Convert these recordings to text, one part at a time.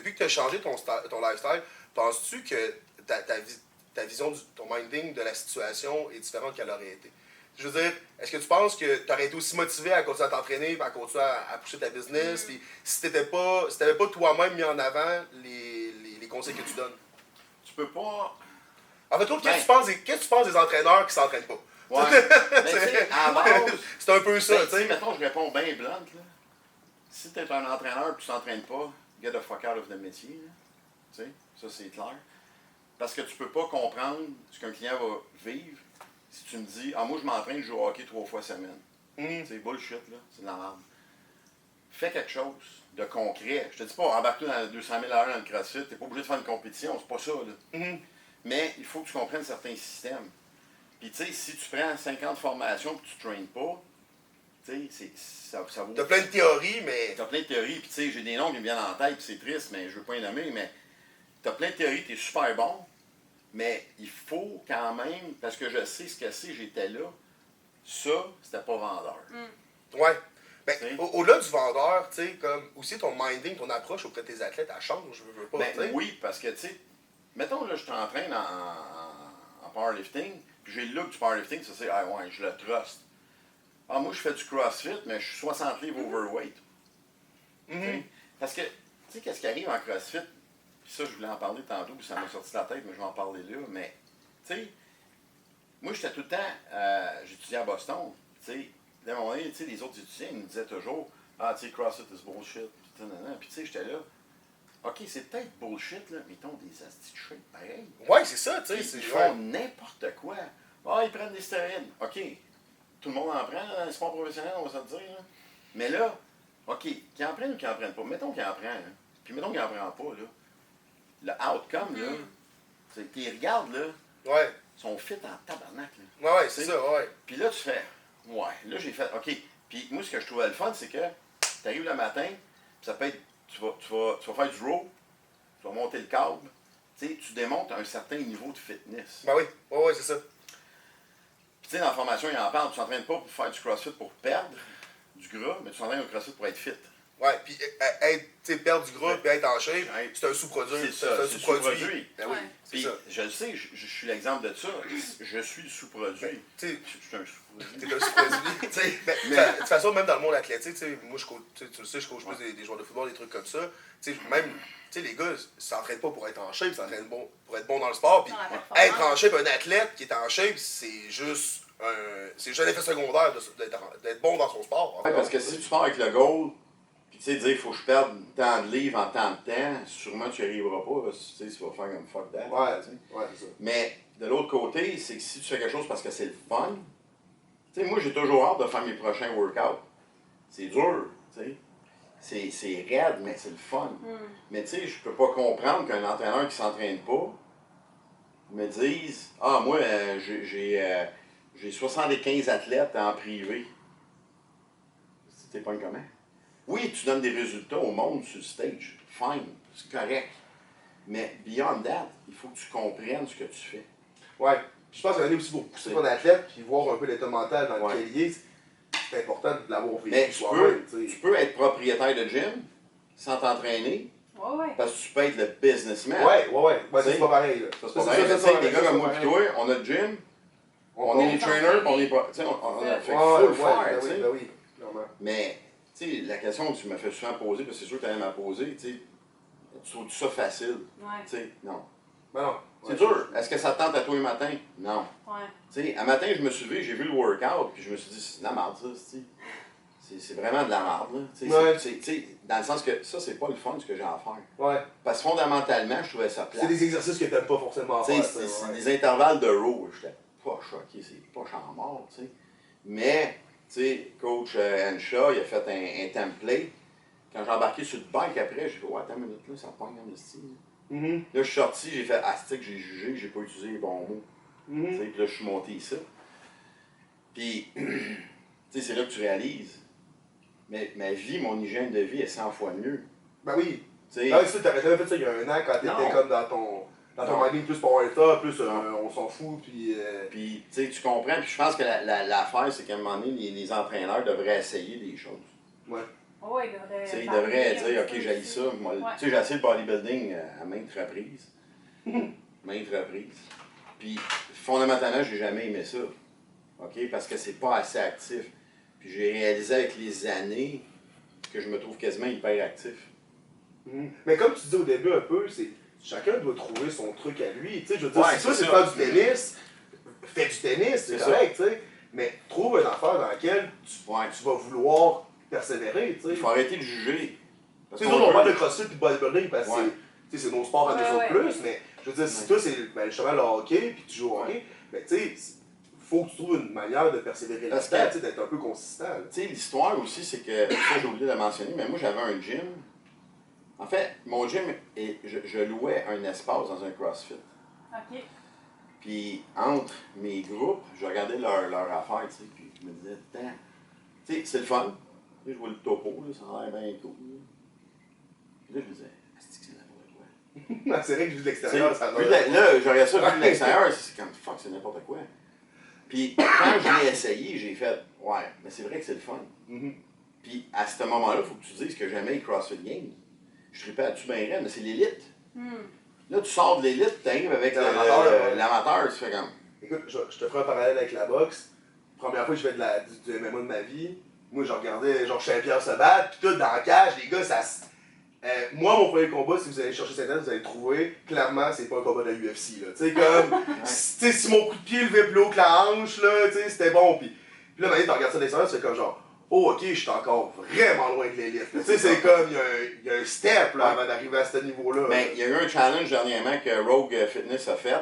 depuis que tu as changé ton lifestyle, penses-tu que ta vision, ton minding de la situation est différente qu'elle aurait été? Je veux dire, est-ce que tu penses que tu aurais été aussi motivé à continuer à t'entraîner, à continuer à pousser ta business, puis si tu n'avais pas toi-même mis en avant les conseils que tu donnes? Tu peux pas. En fait, toi, qu'est-ce que tu penses des entraîneurs qui s'entraînent pas? Ouais. Mais tu sais, à base. C'est un peu ça, Ben, tu sais. mettons, je réponds bien blunt, là. Si tu es un entraîneur et tu t'entraînes pas, get the fuck out of the métier, là. Tu sais, ça c'est clair. Parce que tu peux pas comprendre ce qu'un client va vivre si tu me dis, ah, moi je m'entraîne, je joue au hockey 3 fois semaine. C'est bullshit, là. C'est de la merde. Fais quelque chose de concret. Je te dis pas, embarque-toi dans 200 000 dans le CrossFit, t'es pas obligé de faire une compétition, c'est pas ça, là. Mais il faut que tu comprennes certains systèmes. Puis, tu sais, si tu prends 50 formations et que tu ne traînes pas, tu sais, ça vaut. T'as plein de théories, mais. T'as plein de théories, puis tu sais, j'ai des noms qui me viennent en tête, puis c'est triste, mais je veux pas les nommer, mais t'as plein de théories, t'es super bon, mais il faut quand même, parce que je sais ce que c'est, j'étais là, ça, c'était pas vendeur. Ouais. Ben, au-delà du vendeur, tu sais, comme aussi ton minding, ton approche auprès de tes athlètes, elle change, je veux pas. Ben, oui, parce que, tu sais, mettons, là, je t'entraîne en powerlifting, puis j'ai le look du powerlifting, ça c'est, ah ouais, je le trust. Ah, moi, je fais du CrossFit, mais je suis 60 livres overweight. Parce que, tu sais, qu'est-ce qui arrive en CrossFit? Puis ça, je voulais en parler tantôt, puis ça m'a sorti de la tête, mais je vais en parler là. Mais, tu sais, moi, j'étais tout le temps, j'étudiais à Boston. Tu sais, à un moment donné, tu sais, les autres étudiants, ils me disaient toujours, ah, tu sais, CrossFit is bullshit. Puis, tu sais, j'étais là. OK, c'est peut-être bullshit, là, mais ils ont des astis de shape pareil. Ouais, c'est ça, tu sais. Ils font n'importe quoi. Ah, ils prennent des stéroïdes. OK. Tout le monde en prend dans les sports professionnels, on va se le dire. Là. Mais là, OK, qu'ils en prennent ou qu'ils en prennent pas. Mettons qu'ils en prennent. Puis mettons qu'ils en prennent pas. Là. Le outcome, là, c'est qu'ils regardent, là, ouais. sont fit en tabarnak. Là. Ouais, c'est ça, ouais. Puis là, tu fais, ouais, là, j'ai fait, OK. Puis moi, ce que je trouvais le fun, c'est que tu arrives le matin, puis ça peut être, tu vas faire du row, tu vas monter le câble, tu sais, tu démontres un certain niveau de fitness. Ben oui, ouais, c'est ça. Tu sais, dans la formation, il en parle, tu t'entraînes pas pour faire du CrossFit pour perdre du gras, mais tu t'entraînes au CrossFit pour être fit. Ouais, puis perdre du gras et être en shape, c'est un sous-produit. C'est un sous-produit. Ben oui, puis, je le sais, je suis l'exemple de ça. Je suis le sous-produit. Ben, je suis un sous-produit. T'es un sous-produit. De toute façon, même dans le monde athlétique, moi, tu le sais, je coach plus des joueurs de football, des trucs comme ça. Même, les gars, ils s'entraînent pas pour être en shape, ils s'entraînent pour être bon dans le sport. Puis être en shape, un athlète qui est en shape, c'est juste un effet secondaire d'être bon dans son sport. Ouais, parce que si tu pars avec le goal, puis tu sais, dire, il faut que je perde tant de livres en tant de temps, sûrement tu n'y arriveras pas, parce que tu vas faire comme fuck that. Ouais, c'est ça. Mais de l'autre côté, c'est que si tu fais quelque chose parce que c'est le fun, tu sais, moi j'ai toujours hâte de faire mes prochains workouts. C'est dur, tu sais. C'est raide, mais c'est le fun. Mais tu sais, je peux pas comprendre qu'un entraîneur qui s'entraîne pas me dise, ah, moi, j'ai 75 athlètes en privé. C'était pas comment? Oui, tu donnes des résultats au monde sur le stage. Fine, c'est correct. Mais beyond that, il faut que tu comprennes ce que tu fais. Ouais. Je pense qu'il y a aussi pour pousser ton athlète puis voir un peu l'état mental dans lequel il est. C'est important de l'avoir vécu. Mais tu peux être propriétaire de gym sans t'entraîner. Parce que tu peux être le businessman. Ouais, c'est pas pareil. Là. C'est pas pareil. Des gars comme moi et toi, on a le gym, on est les trainers, on est pas. Tu sais, on a fait full faire. Ben oui, clairement. Mais, tu sais, la question que tu m'as fait souvent poser, parce que c'est sûr que tu allais m'en poser, tu sais, tu trouves ça facile? Tu sais, non. Ben non. C'est dur. Est-ce que ça te tente à toi le matin? Non. Tu sais, un matin, je me suis levé, j'ai vu le workout, puis je me suis dit, c'est de la merde, ça, c'est vraiment de la merde, là. Dans le sens que ça, c'est pas le fun ce que j'ai à faire. Parce que fondamentalement, je trouvais ça plate. C'est des exercices que t'aimes pas forcément faire. C'est des intervalles de row. J'étais pas choqué, c'est pas en mort, tu sais. Mais, tu sais, coach Henshaw, il a fait un template. Quand j'ai embarqué sur le bike après, j'ai fait, ouais, attends une minute, là, ça pogne en style. Là, je suis sorti, j'ai fait, ah, c'est que j'ai jugé, j'ai pas utilisé les bons mots. Puis là, je suis monté ici. Puis, tu sais, c'est là que tu réalises. Mais ma vie, mon hygiène de vie est 100 fois mieux. Ben oui. Tu sais. T'avais jamais fait ça il y a un an quand t'étais comme dans ton minding plus power état, plus on s'en fout, puis... Puis, tu sais, tu comprends, puis je pense que l'affaire, c'est qu'à un moment donné, les entraîneurs devraient essayer des choses. Ouais. Oui, il devrait dire, OK, j'haïs ça. Moi, j'ai essayé le bodybuilding à maintes reprises. Maintes reprises. Puis, fondamentalement, j'ai jamais aimé ça. OK? Parce que c'est pas assez actif. Puis, j'ai réalisé avec les années que je me trouve quasiment hyper actif. Mais comme tu dis au début un peu, c'est chacun doit trouver son truc à lui. Tu sais, je veux dire, Ouais, si toi, c'est faire du tennis, fais du tennis, c'est correct, tu sais. Mais trouve une affaire dans laquelle tu vas vouloir persévérer, tu sais. Il faut arrêter de juger. Tu sais, nous, on parle de crossfit et de bodybuilding parce que c'est nos sports à nous autres plus, mais je veux dire, si toi, c'est justement le hockey, puis tu joues au hockey, ben tu sais, faut que tu trouves une manière de persévérer là-dedans, tu sais, d'être un peu consistant. Tu sais, l'histoire aussi, c'est que, ça j'ai oublié de le mentionner, mais moi j'avais un gym. En fait, mon gym, je louais un espace dans un CrossFit. OK. Puis entre mes groupes, je regardais leur affaire, tu sais, puis je me disais, putain, tu sais, c'est le fun. Tu sais, je vois le topo, là, ça a l'air bien cool. Puis là, je me disais, c'est n'importe quoi. C'est vrai que vu de l'extérieur, ça va. Là, je regarde ça vu de l'extérieur, c'est comme, fuck, c'est n'importe quoi. Puis quand je l'ai essayé, j'ai fait, ouais, mais c'est vrai que c'est le fun. Puis à ce moment-là, il faut que tu dises que j'aimais les CrossFit Games. Je tripais à-dessus bien raide, mais c'est l'élite. Là, tu sors de l'élite, tu arrives avec l'amateur, tu fais comme. Écoute, je te ferai un parallèle avec la boxe. Première fois que je fais du MMA de ma vie, moi, je regardais genre champion se battre, puis tout dans la cage, les gars, ça se. Moi, mon premier combat, si vous allez chercher cette internet, vous allez trouver, clairement, c'est pas un combat de la UFC, là. Tu sais, comme, si mon coup de pied levait plus haut que la hanche, là, tu sais, c'était bon. Puis là, maintenant, tu regardes ça d'extérieur, tu fais comme genre, oh, ok, je suis encore vraiment loin de l'élite. Tu sais, c'est comme, il y a un step, là, avant d'arriver à ce niveau-là. Mais il y a eu un challenge dernièrement que Rogue Fitness a fait.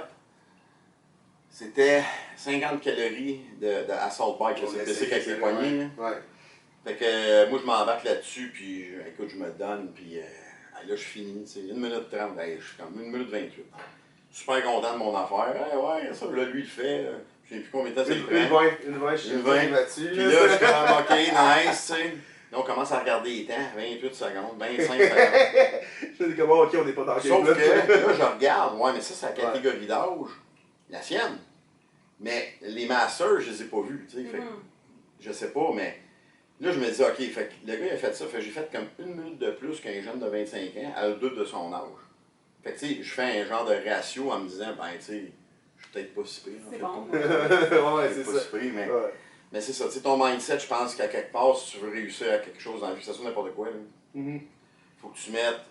C'était 50 calories de assault bike, c'est basic avec les poignets. Fait que moi, je m'embarque là-dessus, puis écoute, je me donne, puis là, je finis, tu sais, 1 minute 30, je suis comme 1 minute 28. Super content de mon affaire. Ouais, ça, là, lui, il le fait. Je sais plus combien de temps ça le prend. Une 20, je suis là-dessus. Puis là, je suis comme, OK, nice, tu sais. Là, on commence à regarder les temps, 28 secondes, 25 secondes. Je dis comment, OK, on n'est pas dans le Sauf que là, je regarde, ouais, mais ça, c'est la catégorie d'âge, la sienne. Mais les masters, je les ai pas vus, tu sais. Fait je sais pas, mais là, je me dis, OK, fait que le gars, il a fait ça. Fait que j'ai fait comme 1 minute de plus qu'un jeune de 25 ans à le double de son âge. Fait que, tu sais, je fais un genre de ratio en me disant, ben, tu sais, je suis peut-être pas si pire. C'est bon. Ouais, c'est ça. Mais c'est ça, tu sais, ton mindset, je pense qu'à quelque part, si tu veux réussir à quelque chose dans la vie, ça soit n'importe quoi, là. Faut que tu mettes.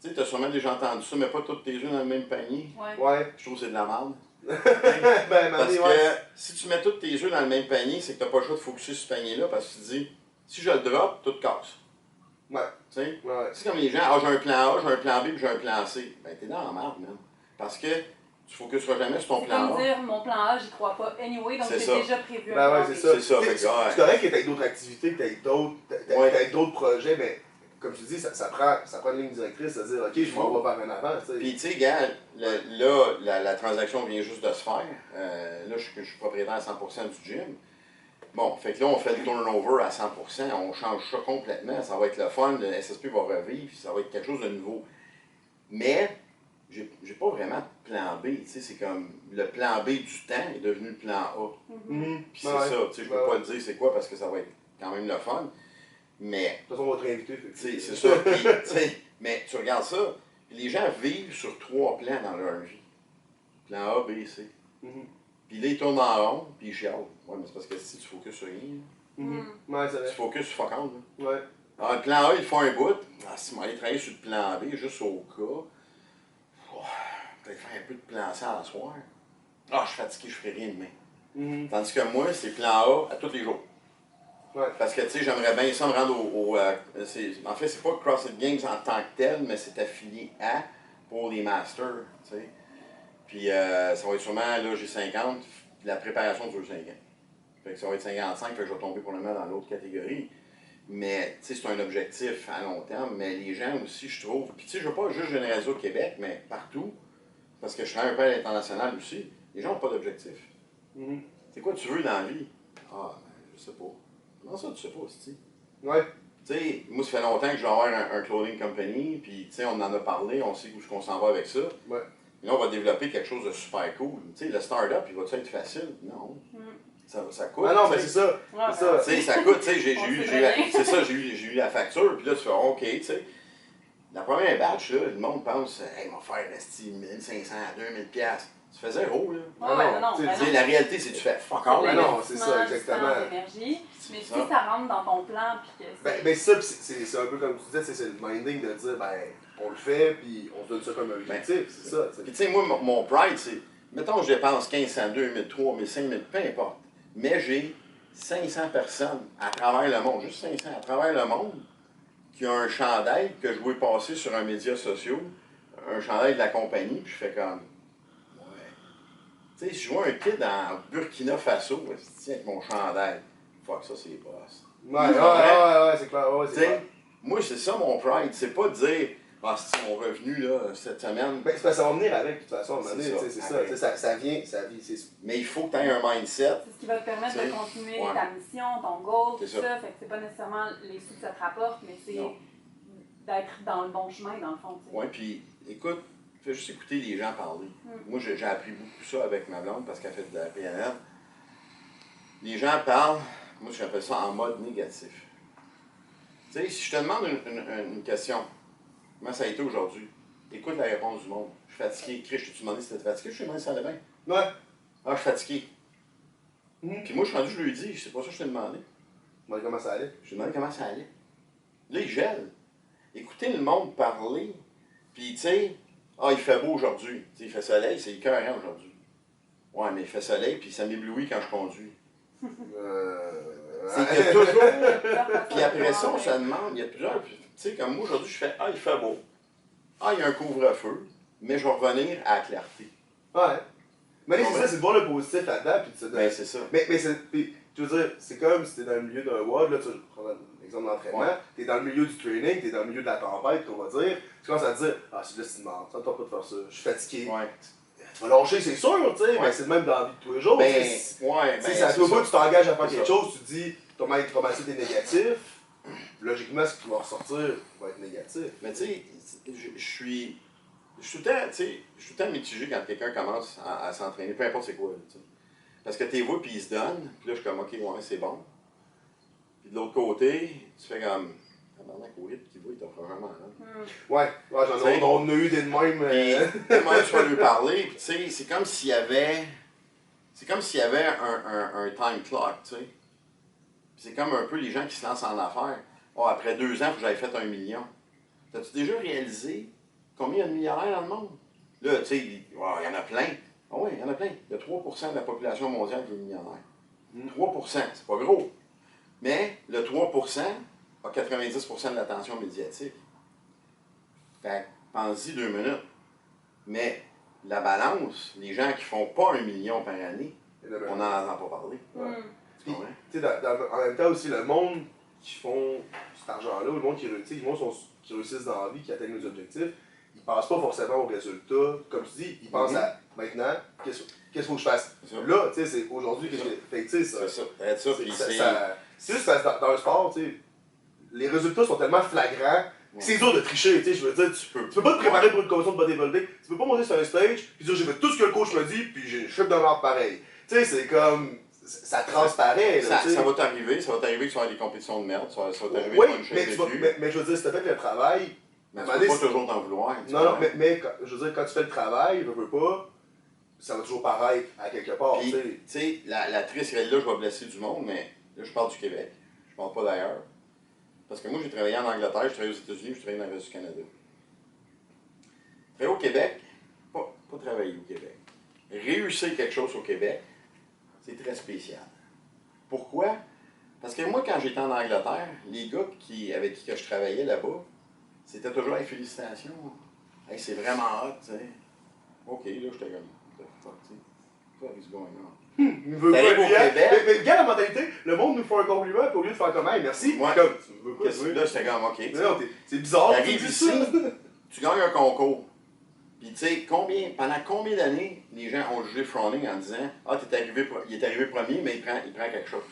Tu sais, t'as sûrement déjà entendu ça, mais pas tous tes œufs dans le même panier. Ouais. Je trouve que c'est de la merde. Parce que si tu mets tous tes œufs dans le même panier, c'est que t'as pas le choix de focusser sur ce panier-là parce que tu te dis, si je le drop, tout casse. Ouais. Tu sais? C'est comme les gens, ah, j'ai un plan A, j'ai un plan B, puis j'ai un plan C. Ben, t'es dans la merde, man. Parce que tu focuseras jamais sur ton plan A. C'est comme dire, mon plan A, j'y crois pas anyway, donc j'ai déjà prévu un plan B. C'est ça. C'est correct que t'aies d'autres activités, que t'aies d'autres projets, mais comme tu dis, ça prend une ligne directrice, c'est-à-dire, OK, je m'en vais par en avant. Puis, tu sais, gars, là, la transaction vient juste de se faire. Là, je suis propriétaire à 100% du gym. Bon, fait que là, on fait le turnover à 100%, on change ça complètement. Ça va être le fun, le SSP va revivre, ça va être quelque chose de nouveau. Mais, j'ai pas vraiment de plan B. Tu sais, c'est comme le plan B du temps est devenu le plan A. Puis c'est ça, tu sais, je peux pas le dire c'est quoi parce que ça va être quand même le fun. Mais. De toute façon, on va te réinviter. C'est ça. Puis, mais tu regardes ça, les gens vivent sur 3 plans dans leur vie. Plan A, B, C. Puis là, ils tournent en rond, puis ils chialent. Ouais, mais c'est parce que si tu focuses sur rien, ouais, c'est vrai. tu focuses sur fuck all, là. Ouais. Alors, le plan A, ils font un bout. Ah, si on allait travailler sur le plan B, juste au cas, peut-être faire un peu de plan C à la soir. Ah, je suis fatigué, je ferai rien demain. Tandis que moi, c'est plan A à tous les jours. Ouais. Parce que, tu sais, j'aimerais bien ça me rendre en fait, c'est pas CrossFit Games en tant que tel, mais c'est affilié à pour les masters, tu sais. Puis ça va être sûrement, là, j'ai 50, la préparation dure 5 ans. Fait que ça va être 55, fait que je vais tomber pour le moment dans l'autre catégorie. Mais, tu sais, c'est un objectif à long terme, mais les gens aussi, je trouve, puis tu sais, je veux pas juste généraliser au Québec, mais partout, parce que je travaille un peu à l'international aussi, les gens n'ont pas d'objectif. C'est quoi tu veux dans la vie? Ah, ben, je sais pas. Comment ça, tu sais pas, c'est-tu? Ouais. Tu sais, moi, ça fait longtemps que je vais avoir un clothing company, puis tu sais, on en a parlé, on sait où on s'en va avec ça. Ouais. Là, on va développer quelque chose de super cool. Tu sais, le start-up, il va-tu être facile? Non. ça coûte. Ah non, mais c'est ça. Ouais, C'est ça. Tu sais, ça coûte, tu sais, j'ai On eu, sait très bien. c'est ça, j'ai eu la facture, puis là, tu fais, OK, tu sais. La première batch, là, le monde pense, hey, il va faire rester 1500 à 2000 piastres. Tu fais zéro, là. Tu sais, la réalité, c'est que tu fais fuck all. Ah non, c'est ça, exactement. D'énergie, mais si ça. ça rentre dans ton plan, puis que Ben ça, c'est un peu comme tu disais, c'est le minding de dire, ben, on le fait, puis on se donne ça comme objectif, c'est ça. Puis tu sais, moi, mon pride, c'est, mettons, je dépense 1500, 2000, 3000, 5000, peu importe. Mais j'ai 500 personnes à travers le monde, juste 500 à travers le monde, qui ont un chandail que je vois passer sur un média social, un chandail de la compagnie, puis je fais comme, ouais. Tu sais, je vois un kid en Burkina Faso, tiens, avec mon chandail. Fuck, ça, c'est boss. Ouais, c'est clair, ouais, c'est clair. Moi, c'est ça mon pride, c'est pas de dire, ah, c'est mon revenu, là, cette semaine. Ben, c'est parce que ça va venir avec, de toute façon, à un moment donné, C'est c'est ça. ça. Ça vient, c'est... Mais il faut que tu aies un mindset. c'est ce qui va te permettre de continuer ouais. ta mission, ton goal, tout C'est ça. Fait que c'est pas nécessairement les sous que ça te rapporte, mais c'est Non. d'être dans le bon chemin, dans le fond. Tu sais. Oui, puis écoute, fais juste écouter les gens parler. Moi, j'ai appris beaucoup ça avec ma blonde parce qu'elle fait de la PNL. Les gens parlent, moi, j'appelle ça en mode négatif. Tu sais, si je te demande une question, comment ça a été aujourd'hui? Écoute la réponse du monde. Je suis fatigué. Chris, je t'ai demandé si t'étais fatigué? Je t'ai demandé si ça allait bien. Ouais. Ah, je suis fatigué. Puis moi, je suis rendu, je lui ai dit, c'est pas ça que je t'ai demandé. Ouais, comment ça allait? Je lui ai demandé comment ça allait. Là, il gèle. Écoutez le monde parler, puis tu sais, ah, il fait beau aujourd'hui. Tu sais, il fait soleil, c'est écœurant aujourd'hui. Ouais, mais il fait soleil, puis ça m'éblouit quand je conduis. C'est qu'il y a toujours. Puis après ça, on se demande, il y a plusieurs. Tu sais, comme moi aujourd'hui, je fais, ah, il fait beau. Ah, il y a un couvre-feu, mais je vais revenir à la clarté. Ouais. Mais c'est ça, c'est de voir le positif là-dedans, puis de se donner. Ben, c'est ça. Mais c'est. Puis, je veux dire, c'est comme si t'es dans le milieu d'un WOD, là, tu prends l'exemple d'entraînement, t'es dans le milieu du training, t'es dans le milieu de la tempête, qu'on va dire, tu commences à te dire, ah, c'est de la mort, ça ne tente pas de faire ça, je suis fatigué. Ouais. Tu vas lâcher, c'est sûr, tu sais, mais c'est le même dans la vie de tous les jours. Ben, c'est à tout bout, tu t'engages à faire quelque chose, tu te dis, ton mindset est négatif, logiquement, ce qui va ressortir va être négatif. Mais tu sais, je suis tout le temps, tu sais, je suis tout le temps mitigé quand quelqu'un commence à s'entraîner, peu importe c'est quoi, tu sais. Parce que t'es vois, puis il se donne, puis là, je suis comme, OK, ouais, c'est bon. Puis de l'autre côté, tu fais comme, tabarnak au rythme qu'il va, il t'offre vraiment malade. Ouais, on a eu des de même. Tellement tu vas lui parler, puis tu sais, c'est comme s'il y avait. C'est comme s'il y avait un time clock, tu sais. C'est comme un peu les gens qui se lancent en affaires. Oh, après 2 ans, il faut que j'aille fait 1 million. T'as-tu déjà réalisé combien il y a de millionnaires dans le monde? Là, tu sais, il y en a plein. Ah oui, il y en a plein. Il y a 3% de la population mondiale qui est millionnaire. 3%, c'est pas gros. Mais le 3% a 90% de l'attention médiatique. Fait que, pense-y 2 minutes. Mais la balance, les gens qui font pas 1 million par année, on n'en entend pas parler. Puis, en même temps aussi, le monde qui font cet argent-là, le monde qui réussissent dans la vie, qui atteignent les objectifs, ils ne pensent pas forcément aux résultats. Comme tu dis, ils pensent à maintenant, qu'est-ce qu'il faut que je fasse? Là, tu sais, c'est aujourd'hui que j'ai. C'est ça. C'est juste parce que dans le sport, tu sais, les résultats sont tellement flagrants. C'est dur de tricher, tu sais, je veux dire, tu peux pas te préparer pour une compétition de bodybuilding, tu peux pas monter sur un stage, puis dire j'ai fait tout ce que le coach me dit, puis j'ai une chute de mort pareil. Tu sais, c'est comme, ça transparaît. Ça va t'arriver que tu vas avoir des compétitions de merde, ça va t'arriver oui, pour une chaîne mais je veux dire, si tu fait le travail... Mais tu peux pas toujours t'en vouloir. Non, mais je veux dire, quand tu fais le travail, je veux pas, ça va toujours paraître à quelque part, tu sais, la triste réalité, là, je vais blesser du monde, mais là, je parle du Québec, je parle pas d'ailleurs. Parce que moi, j'ai travaillé en Angleterre, j'ai travaillé aux États-Unis, j'ai travaillé dans le reste du Canada. Travailler au Québec, pas travailler au Québec. Réussir quelque chose au Québec, c'est très spécial. Pourquoi? Parce que moi, quand j'étais en Angleterre, les gars avec qui je travaillais là-bas, c'était toujours hey, félicitations. Hey, c'est vraiment hot, tu sais. OK, là, j'étais comme, what the fuck, tu sais. What is going on? Il veut pas, au Québec. Mais regarde la mentalité, le monde nous fait un compliment, puis au lieu de faire comme hey, merci, ouais. comme, tu veux quoi, là, j'étais comme, OK. C'est bizarre. T'arrives ici, tu gagnes un concours. Puis tu sais, pendant combien d'années les gens ont jugé Froning en disant ah, il est arrivé premier, mais il prend quelque chose.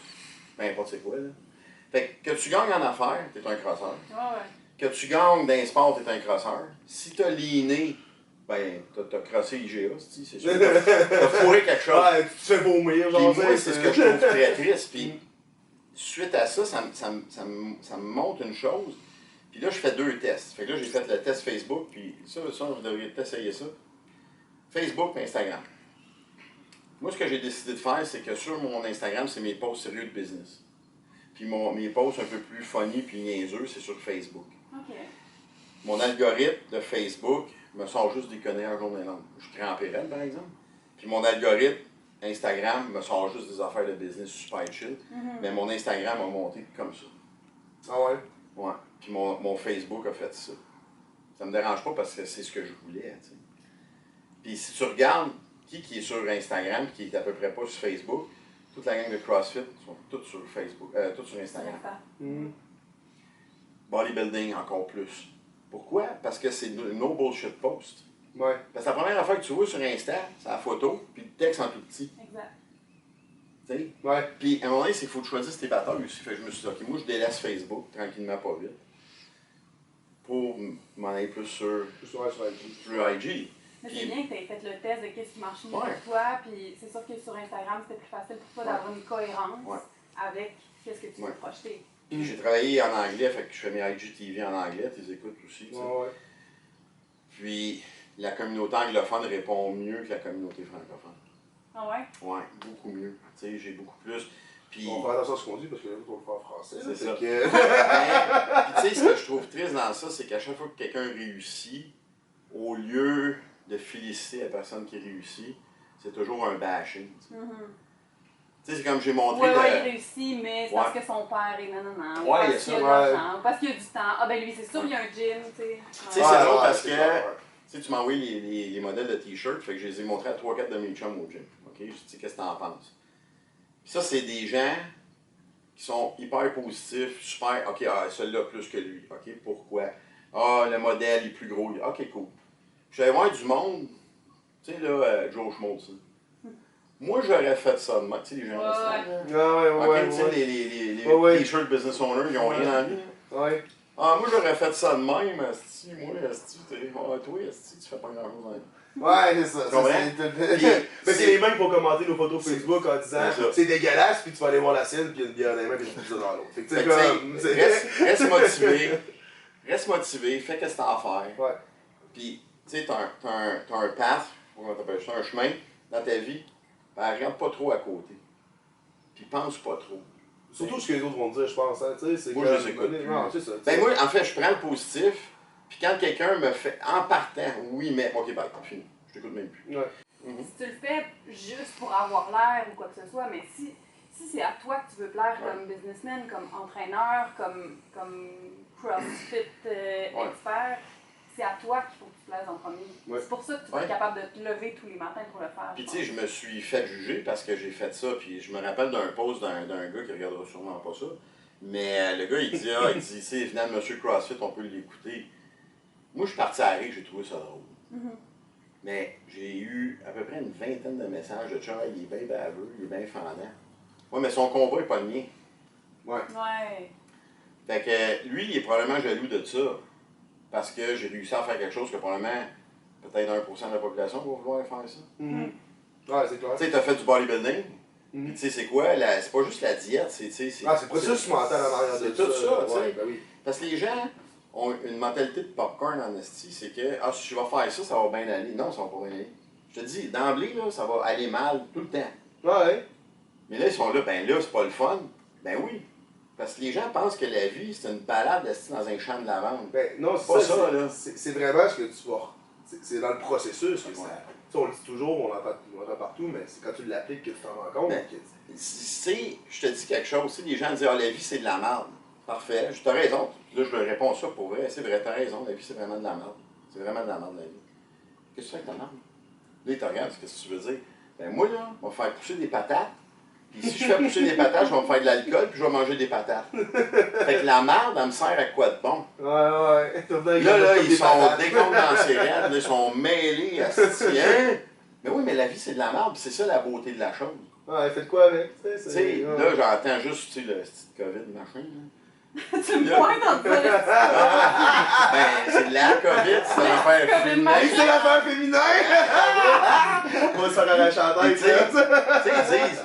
Peu importe c'est quoi, là. Fait que tu gagnes en affaires, t'es un crosseur. Ouais. Que tu gagnes dans les sports, t'es un crosseur. Si t'as liné Ben, t'as crossé IGA, c'est sûr. T'as fourré quelque chose. Ouais, tu te fais vomir, genre. Puis moi, c'est ce que je trouve très triste. Puis suite à ça, ça me montre une chose. Puis là, je fais 2 tests. Fait que là, j'ai fait le test Facebook, puis ça, vous devriez essayer ça. Facebook et Instagram. Moi, ce que j'ai décidé de faire, c'est que sur mon Instagram, c'est mes posts sérieux de business. Puis mes posts un peu plus funny puis niaiseux, c'est sur Facebook. OK. Mon algorithme de Facebook me sort juste des conneries en journée longue. Je crée en pérenne, par exemple. Puis mon algorithme Instagram me sort juste des affaires de business super chill. Mais mon Instagram a monté comme ça. Ah ouais? Ouais. Puis mon Facebook a fait ça. Ça me dérange pas parce que c'est ce que je voulais, tu sais. Puis si tu regardes qui est sur Instagram, qui est à peu près pas sur Facebook, toute la gang de CrossFit sont toutes sur Facebook, toutes sur Instagram. Bodybuilding encore plus. Pourquoi? Parce que c'est no bullshit post. Ouais. Parce que la première affaire que tu vois sur Insta, c'est la photo, puis le texte en tout petit. Exact. Tu sais? Ouais. Puis à un moment donné, c'est qu'il faut que tu choisisses tes batailles aussi. Fait que je me suis dit, ok, moi je délaisse Facebook tranquillement, pas vite. Pour m'en aller plus sur IG. Mais c'est bien que tu aies fait le test de qu'est-ce qui marche mieux Ouais. pour toi, puis c'est sûr que sur Instagram, c'était plus facile pour toi d'avoir une cohérence avec qu'est-ce que tu veux projeter. Puis j'ai travaillé en anglais, fait que je fais mes IGTV en anglais, tu les écoutes aussi. Tu sais. Ouais. Puis la communauté anglophone répond mieux que la communauté francophone. Ah ouais? Ouais, beaucoup mieux. Tu sais, j'ai beaucoup plus. Puis, On va faire attention à ce qu'on dit parce que là, on va le faire en français. C'est ça. Que... Puis tu sais, ce que je trouve triste dans ça, c'est qu'à chaque fois que quelqu'un réussit, au lieu de féliciter la personne qui réussit, c'est toujours un bashing. Tu sais, c'est comme j'ai montré. Ouais, il réussit, mais c'est parce que son père est nanana. Ou Ouais, il y a parce ça, qu'il a de l'argent, ou parce qu'il a du temps. Ah ben lui, c'est sûr, il y a un gym, tu sais. Tu sais, c'est drôle parce que tu sais, tu m'as envoyé les modèles de t-shirts, fait que je les ai montrés à 3-4 de mes chums au gym. OK? Je dis, qu'est-ce que t'en penses? Puis ça, c'est des gens qui sont hyper positifs, super. OK, celui-là plus que lui. OK, pourquoi? Ah, le modèle est plus gros. OK, cool. Je suis allé voir du monde, tu sais, là, Joe Schmo, ça. Moi, j'aurais fait ça de moi. Tu sais, les gens OK, tu sais, les t-shirts business owners, ils ont rien en vie. Ouais. Ah, moi, j'aurais fait ça de même, asti. Moi, asti, toi, asti, tu fais pas grand-chose dans la vie. Ouais, c'est ça. Mais c'est les mêmes qui vont commenter nos photos Facebook en disant c'est dégueulasse, puis tu vas aller voir la sienne, puis il y a une bière dans les mains, puis une pizza dans l'autre. Fait que reste motivé. Reste motivé, fais ce que t'as à faire. Ouais. Puis, tu sais, t'as un path, comment t'appelles ça, un chemin dans ta vie. Ben, regarde pas trop à côté. Puis pense pas trop. Surtout ce que les autres vont dire, je pense. Hein, c'est moi, je les écoute plus. Non, c'est ça. Ben, moi, en fait, je prends le positif. Puis quand quelqu'un me fait, en partant, oui, mais, ok, bye, fini. Je t'écoute même plus. Ouais. Si tu le fais juste pour avoir l'air ou quoi que ce soit, mais si c'est à toi que tu veux plaire comme businessman, comme entraîneur, comme CrossFit expert, c'est à toi qu'il faut que tu te plaises en premier. Ouais. C'est pour ça que tu vas être capable de te lever tous les matins pour le faire. Puis tu sais, je me suis fait juger parce que j'ai fait ça. Puis je me rappelle d'un post d'un gars qui regardera sûrement pas ça. Mais le gars, il dit, tu sais, finalement, Monsieur CrossFit, on peut l'écouter. Moi, je suis parti à la rue, j'ai trouvé ça drôle. Mais j'ai eu à peu près une vingtaine de messages de Charles, il est bien baveux, il est bien fendant. Ouais, mais son combat n'est pas le mien. Ouais. Fait que lui, il est probablement jaloux de ça. Parce que j'ai réussi à faire quelque chose que probablement peut-être 1% de la population va vouloir faire ça. Ouais, c'est clair. Tu sais, t'as fait du bodybuilding. Puis tu sais, c'est quoi? C'est pas juste la diète, c'est... c'est le processus mental en arrière de c'est tout ça, tu sais. Ben oui. Parce que les gens ont une mentalité de popcorn en esti, c'est que si je vais faire ça, ça va bien aller. Non, ça va pas bien aller. Je te dis, d'emblée, là, ça va aller mal tout le temps. Ouais. Mais là, ils sont là, ben là, c'est pas le fun. Ben oui. Parce que les gens pensent que la vie, c'est une balade esti dans un champ de lavande. Ben non, c'est pas ça. ça, là. C'est vraiment ce que tu vas. C'est dans le processus que ça. On le dit toujours, on l'entend partout, mais c'est quand tu l'appliques que tu t'en rends compte. Tu sais, je te dis quelque chose, si les gens disent, la vie c'est de la merde. Parfait, tu as raison. Là, je leur réponds ça pour vrai. C'est vrai, tu as raison, la vie c'est vraiment de la merde. C'est vraiment de la merde, la vie. Qu'est-ce que tu fais avec ta merde? Là, ils te regardent, qu'est-ce que tu veux dire? Ben moi, là, on va faire pousser des patates. Puis si je fais pousser des patates, je vais me faire de l'alcool, puis je vais manger des patates. Fait que la merde, elle me sert à quoi de bon? Ouais. Là, ils sont décomptés dans ces rêves, ils sont mêlés à ce tien. Mais oui, mais la vie, c'est de la merde, puis c'est ça la beauté de la chose. Ouais, faites quoi avec? Tu sais, là, j'entends juste, tu sais, le petit COVID, machin. Tu me pointes en disant Ben, c'est la COVID, c'est une affaire féminine. C'est l'affaire féminin! On va se faire arracher la Puis, tête, tu sais, ça. ils disent,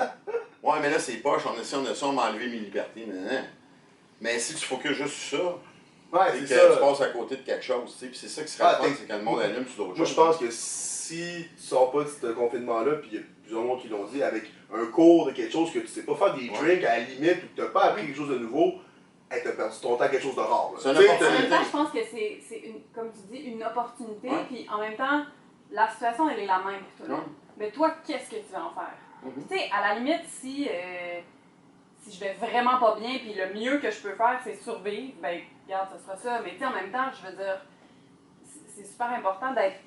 ouais, mais là, c'est poche, on a ça, on m'a enlevé mes libertés. Mais si tu focuses juste sur ça, Ouais, c'est c'est que ça. tu passes à côté de quelque chose. Puis c'est ça qui serait le fun, c'est quand le monde allume sur d'autres Moi, choses. je pense que si tu sors pas de ce confinement-là, puis il y a plusieurs monde qui l'ont dit, avec un cours de quelque chose que tu sais pas faire des drinks à la limite, ou que tu n'as pas appris quelque chose de nouveau, hey, tu as perdu ton temps à quelque chose de rare. C'est une Tu sais, En opportunité. même temps, je pense que c'est comme tu dis, une opportunité. Ouais. Puis en même temps, la situation, elle est la même pour tout le monde. Mais toi, qu'est-ce que tu vas en faire? Mhm. Tu sais, à la limite, si je vais vraiment pas bien, puis le mieux que je peux faire, c'est survivre, ben, regarde, ce sera ça. Mais tu sais, en même temps, je veux dire, c'est super important d'être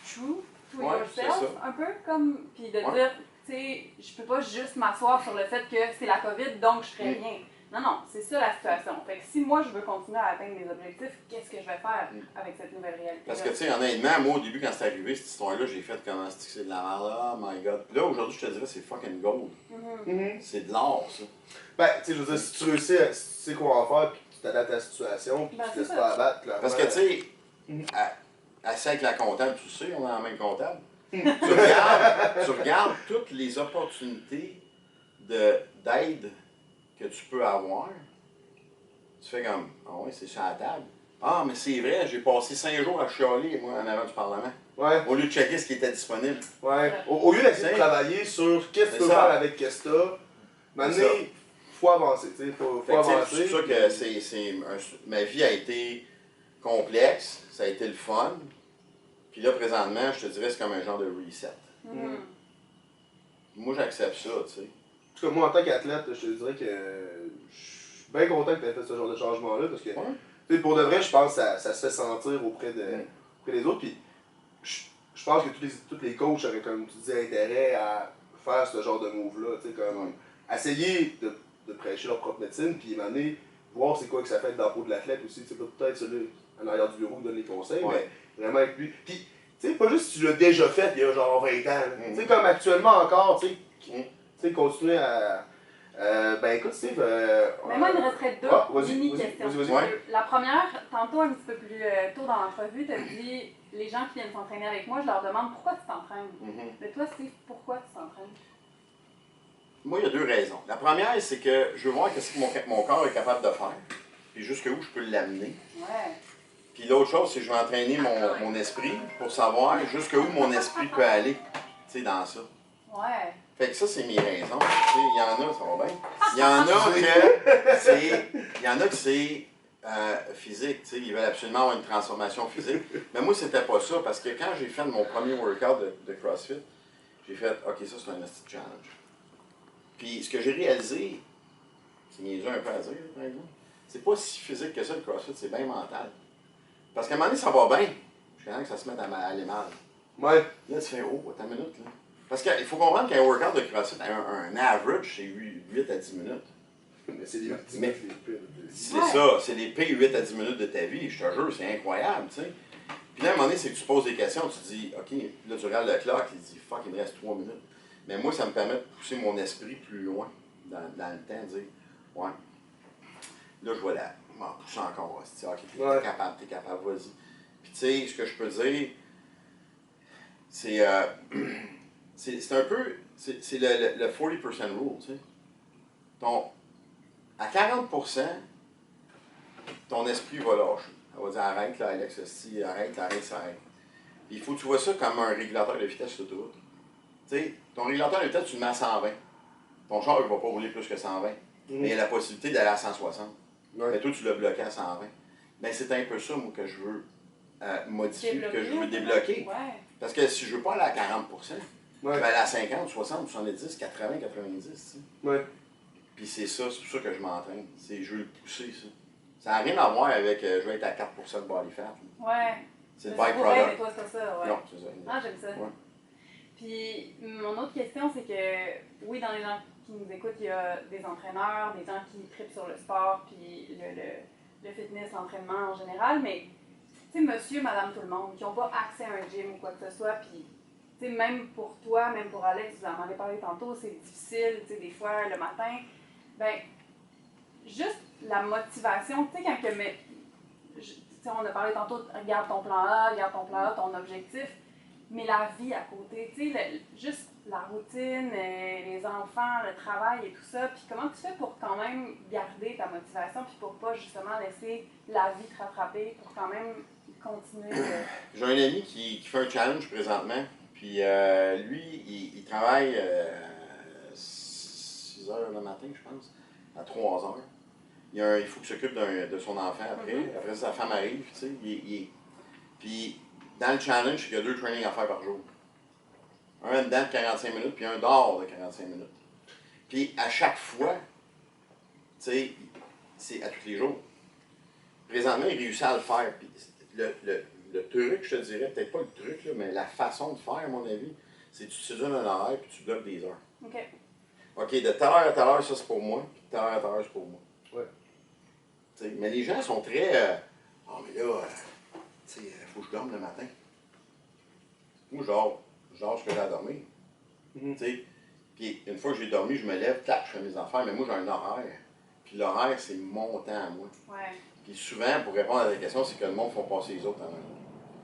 true to Ouais, c'est yourself, ça. un peu, comme, puis de Ouais. dire, tu sais, je peux pas juste m'asseoir sur le fait que c'est la COVID, donc je ferai rien. Non, non, c'est ça la situation. Fait que si moi, je veux continuer à atteindre mes objectifs, qu'est-ce que je vais faire avec cette nouvelle réalité? Parce que, tu sais, honnêtement, moi, au début, quand c'est arrivé, cette histoire-là, j'ai fait comment c'est de la merde. Oh my god. Puis là, aujourd'hui, je te dirais, c'est fucking gold. C'est de l'or, ça. Ben, tu sais, je veux dire, si tu réussis, si tu sais quoi en faire, puis que tu t'adaptes à la situation, puis Ben, tu te c'est laisses ça. pas abattre, clairement. Parce que, tu sais, assis avec la comptable, tu sais, on est en même comptable. tu regardes toutes les opportunités d'aide que tu peux avoir. Tu fais comme, ah ouais, c'est sur la table. Ah, mais c'est vrai, j'ai passé 5 jours à chialer, moi, en avant du Parlement. Ouais, Au lieu de checker ce qui était disponible. ouais. Au lieu d'essayer de C'est- travailler sur qu'est-ce que tu peux C'est ça. faire avec qu'est-ce que t'as, maintenant, C'est ça. faut avancer, tu sais, faut Fait que, tu sais, avancer. c'est pour ça que ma vie a été complexe, ça a été le fun. Puis là, présentement, je te dirais, c'est comme un genre de reset. Moi, j'accepte ça, tu sais. En tout cas, moi, en tant qu'athlète, je te dirais que je suis bien content que tu aies fait ce genre de changement-là, parce que, Ouais. tu sais, pour de vrai, je pense que ça se fait sentir auprès des autres, puis je pense que tous les coachs auraient, comme tu dis, intérêt à faire ce genre de move-là, tu sais, comme essayer de prêcher leur propre médecine, puis à un moment donné, voir c'est quoi que ça fait dans la peau de l'athlète aussi, c'est peut-être celui en arrière du bureau qui donne les conseils, Ouais. mais vraiment avec lui. Puis, tu sais, pas juste si tu l'as déjà fait il y a genre 20 ans, tu sais, comme actuellement encore, tu sais, continuer à... ben écoute Steve, Mais moi, il me resterait deux vas-y, mini-questions. vas-y. Ouais. La première, tantôt un petit peu plus tôt dans l'entrevue, tu as dit les gens qui viennent s'entraîner avec moi, je leur demande pourquoi tu t'entraînes. Mais toi, Steve, pourquoi tu t'entraînes? Moi, il y a 2 raisons. La première, c'est que je veux voir ce que mon corps est capable de faire, puis jusqu'où je peux l'amener. Ouais. Puis l'autre chose, c'est que je vais entraîner mon esprit pour savoir jusqu'où mon esprit peut aller, tu sais, dans ça. Ouais. Fait que ça, c'est mes raisons. Tu sais, il y en a, ça va bien. Il y en a que c'est physique, tu sais, ils veulent absolument avoir une transformation physique. Mais moi, c'était pas ça, parce que quand j'ai fait mon premier workout de CrossFit, j'ai fait, OK, ça, c'est un petit challenge. Puis ce que j'ai réalisé, c'est niaiseux un peu à dire, par exemple, c'est pas si physique que ça, le CrossFit, c'est bien mental. Parce qu'à un moment donné, ça va bien, jusqu'à temps que ça se mette à aller mal. Ouais. Là, tu fais, oh, attends une minute, là. Parce qu'il faut comprendre qu'un workout de CrossFit, un average, c'est 8 à 10 minutes. Mais c'est les Mais- C'est ça, c'est les pires 8 à 10 minutes de ta vie, je te jure, c'est incroyable, tu sais. Puis là, à un moment donné, c'est que tu poses des questions, tu te dis, OK, là, tu regardes le clock, il dit, fuck, il me reste 3 minutes. Mais moi, ça me permet de pousser mon esprit plus loin dans le temps, de dire, ouais, là, je vais m'en pousser encore. OK, t'es capable, vas-y. Puis tu sais, ce que je peux dire, c'est c'est un peu, c'est le 40% rule, tu sais. À 40%, ton esprit va lâcher. Elle va dire, arrête là, Alex, si, arrête, ça arrête. Puis il faut que tu vois ça comme un régulateur de vitesse sur l'autoroute. Tu sais, ton régulateur de vitesse, tu le mets à 120. Ton char ne va pas rouler plus que 120. Mais il y a la possibilité d'aller à 160. Ouais. Mais toi, tu l'as bloqué à 120. Mais c'est un peu ça, moi, que je veux modifier, que je veux débloquer. Ouais. Parce que si je veux pas aller à 40%, je Ouais. vais aller à 50, 60, 70, 80, 90. Tu sais. Ouais. Puis c'est ça, c'est pour ça que je m'entraîne. Je veux le pousser, ça. Ça n'a rien à voir avec je vais être à 4% de body fat. Là. Ouais. C'est le Mais byproduct. mais toi, c'est ça, ouais. Non, c'est ça. Ah, j'aime ça. Ouais. Puis, mon autre question, c'est que, oui, dans les gens qui nous écoutent, il y a des entraîneurs, des gens qui trippent sur le sport, puis le fitness, l'entraînement en général, mais, tu sais, monsieur, madame, tout le monde, qui n'ont pas accès à un gym ou quoi que ce soit, puis, tu sais, même pour toi, même pour Alex, vous en avez parlé tantôt, c'est difficile, tu sais, des fois, le matin, ben, juste la motivation, tu sais, quand que, on a parlé tantôt, regarde ton plan A, ton objectif, mais la vie à côté, tu sais, juste la routine, les enfants, le travail et tout ça, puis comment tu fais pour quand même garder ta motivation, puis pour pas justement laisser la vie te rattraper, pour quand même continuer de... J'ai un ami qui fait un challenge présentement, puis lui, il travaille 6 heures le matin, je pense, à 3 heures. Il faut qu'il s'occupe de son enfant après. Après ça, sa femme arrive, tu sais. Puis, dans le challenge, il y a 2 trainings à faire par jour. Un dedans de 45 minutes, puis un dehors de 45 minutes. Puis, à chaque fois, tu sais, c'est à tous les jours. Présentement, il réussit à le faire. Puis, le truc, je te dirais, peut-être pas le truc, là, mais la façon de faire, à mon avis, c'est que tu te donnes un horaire, puis tu bloques des heures. OK, de telle heure à telle heure, ça c'est pour moi, puis de telle heure à telle heure, c'est pour moi. Ouais. T'sais, mais les gens sont très. Ah, mais là, tu sais, faut que je dorme le matin. Moi, je dors ce que j'ai à dormir. Tu sais, puis une fois que j'ai dormi, je me lève, clac, je fais mes affaires, mais moi, j'ai un horaire. Puis l'horaire, c'est mon temps à moi. Ouais. Puis souvent, pour répondre à la question, c'est que le monde font passer les autres avant eux.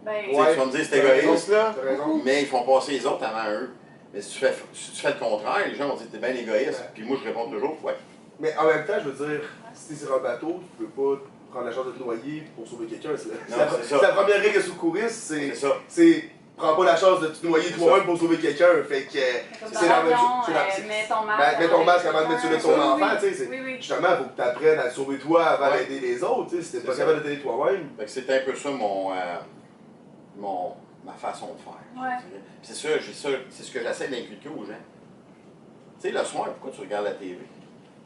Ben, Tu sais, tu vas me dire, c'est égoïste, là, raison. mais ils font passer les autres avant eux. Mais si tu fais le contraire, les gens vont dire, t'es bien égoïste. Puis moi, je réponds toujours, ouais. Mais en même temps, je veux dire, si t'es sur un bateau, tu peux pas prendre la chance de te noyer pour sauver quelqu'un. C'est la première règle de secouriste, c'est prends pas la chance de te noyer toi-même pour sauver quelqu'un. Fait que c'est la même chose. Mets ton masque avant de mettre celui de ton enfant. Oui. Justement, il faut que tu apprennes à te sauver toi avant d'aider les autres. Si t'es pas capable de t'aider toi-même. C'est un peu ça ma façon de faire. Ouais. C'est ce que j'essaie d'inculquer aux gens. Tu sais, le soir, pourquoi tu regardes la TV?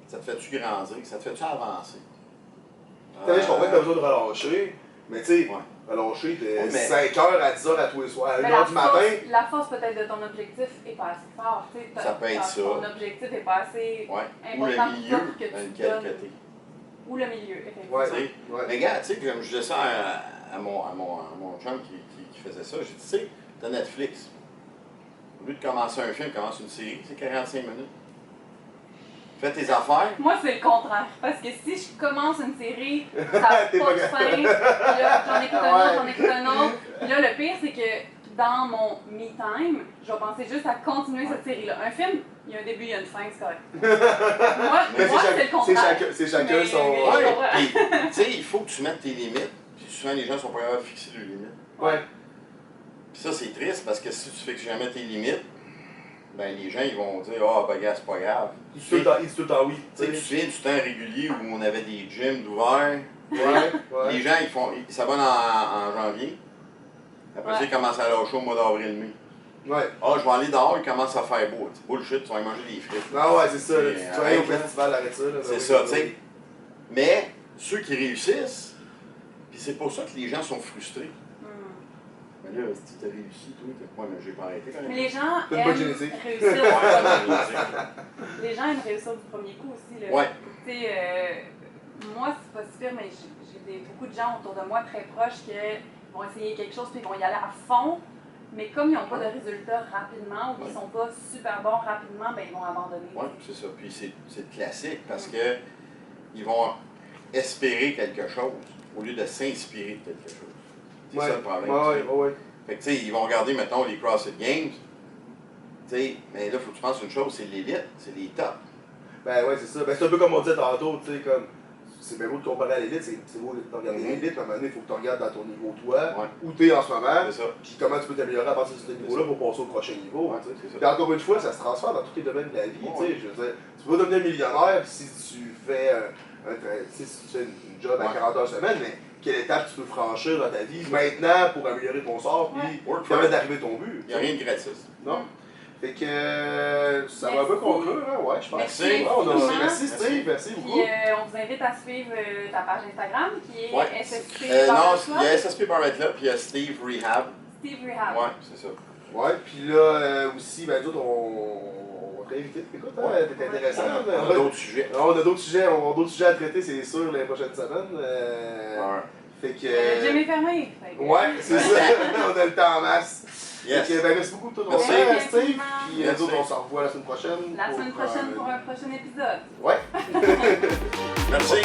Ça te fait-tu grandir? Ça te fait-tu avancer? Je comprends que t'as besoin de relâcher, mais tu sais, relâcher de 5h à 10h à tous les soirs, à 1h du matin. La force peut-être de ton objectif est pas assez fort. Ça peut être ça. Ton objectif est pas assez Ou le milieu pour que tu donnes. Ou le milieu, effectivement. Mais regarde, tu sais, comme je disais ça à mon chum qui faisait ça, j'ai dit, tu sais, t'as Netflix. Au lieu de commencer un film, commence une série, c'est 45 minutes. Fais tes affaires. Moi, c'est le contraire. Parce que si je commence une série, ça n'a pas de fin. Puis là, j'en écoute un autre. Puis là, le pire, c'est que dans mon me-time, je vais penser juste à continuer cette série-là. Un film, il y a un début, il y a une fin, c'est correct. Moi, c'est le contraire. C'est chacun son... Puis, tu sais, il faut que tu mettes tes limites. Puis souvent, les gens sont pas capables de fixer leurs limites. Ouais. Puis ça, c'est triste parce que si tu fixes jamais tes limites, ben les gens ils vont dire ah ben gars c'est pas grave. Ils disent tout le temps oui. Tu sais, tu te souviens du temps régulier où on avait des gyms d'ouvert. Ouais. Les gens ils s'abonnent en janvier. Après ça ils commencent à lâcher au mois d'avril-mai. Ouais. Ah je vais aller dehors, il commence à faire beau. T'sais, bullshit, tu vas aller manger des frites. Ah ouais c'est ça. Tu vas aller au festival, arrête ça. C'est ça, tu sais. Mais ceux qui réussissent, puis c'est pour ça que les gens sont frustrés. Mais là, si tu as réussi, toi, moi, mais j'ai pas arrêté quand même. Mais les gens aiment réussir les gens aiment réussir du premier coup aussi. Là. Ouais. Tu sais, moi, c'est pas si pire, mais j'ai beaucoup de gens autour de moi très proches qui vont essayer quelque chose puis ils vont y aller à fond. Mais comme ils n'ont pas de résultats rapidement ou qu'ils sont pas super bons rapidement, ben ils vont abandonner. Oui, c'est ça. Puis c'est classique parce que ils vont espérer quelque chose au lieu de s'inspirer de quelque chose. C'est ça le problème. Ouais. Fait que tu sais, ils vont regarder, mettons, les CrossFit Games. Tu sais, mais là, il faut que tu penses une chose, c'est l'élite, c'est les tops. Ben ouais, c'est ça. Ben c'est un peu comme on disait tantôt, tu sais, comme... C'est bien beau de comparer à l'élite, c'est beau de regarder l'élite, mais à un moment donné, il faut que tu regardes dans ton niveau toi, où tu es en ce moment, puis comment tu peux t'améliorer à partir de ce niveau-là pour passer au prochain niveau. Et encore une fois, ça se transfère dans tous les domaines de la vie. Je veux dire, tu peux devenir millionnaire si tu fais une job à 40 heures semaine, mais quelle étape tu peux franchir dans ta vie maintenant pour améliorer ton sort puis permettre d'arriver à ton but? Il n'y a rien de gratis. Non? Fait que ça va un peu conclure, hein? Ouais, je pense. Merci. Steve, merci beaucoup. Puis on vous invite à suivre ta page Instagram qui est SSP non, il y a SSP Barrett là, puis il y a Steve Rehab. Steve Rehab. Ouais, c'est ça. Ouais, puis là aussi, ben d'autres, on t'a invité. Écoute, t'es intéressant. On a d'autres sujets. On a d'autres sujets à traiter, c'est sûr, les prochaines semaines. Fait que. Le gym est fermé. Ouais, c'est ça. On a le temps en masse. Yes. Fait que, ben, merci beaucoup de ton temps, Steve. Puis nous autres, on se revoit la semaine prochaine. La semaine prochaine pour un prochain épisode. Ouais. Merci.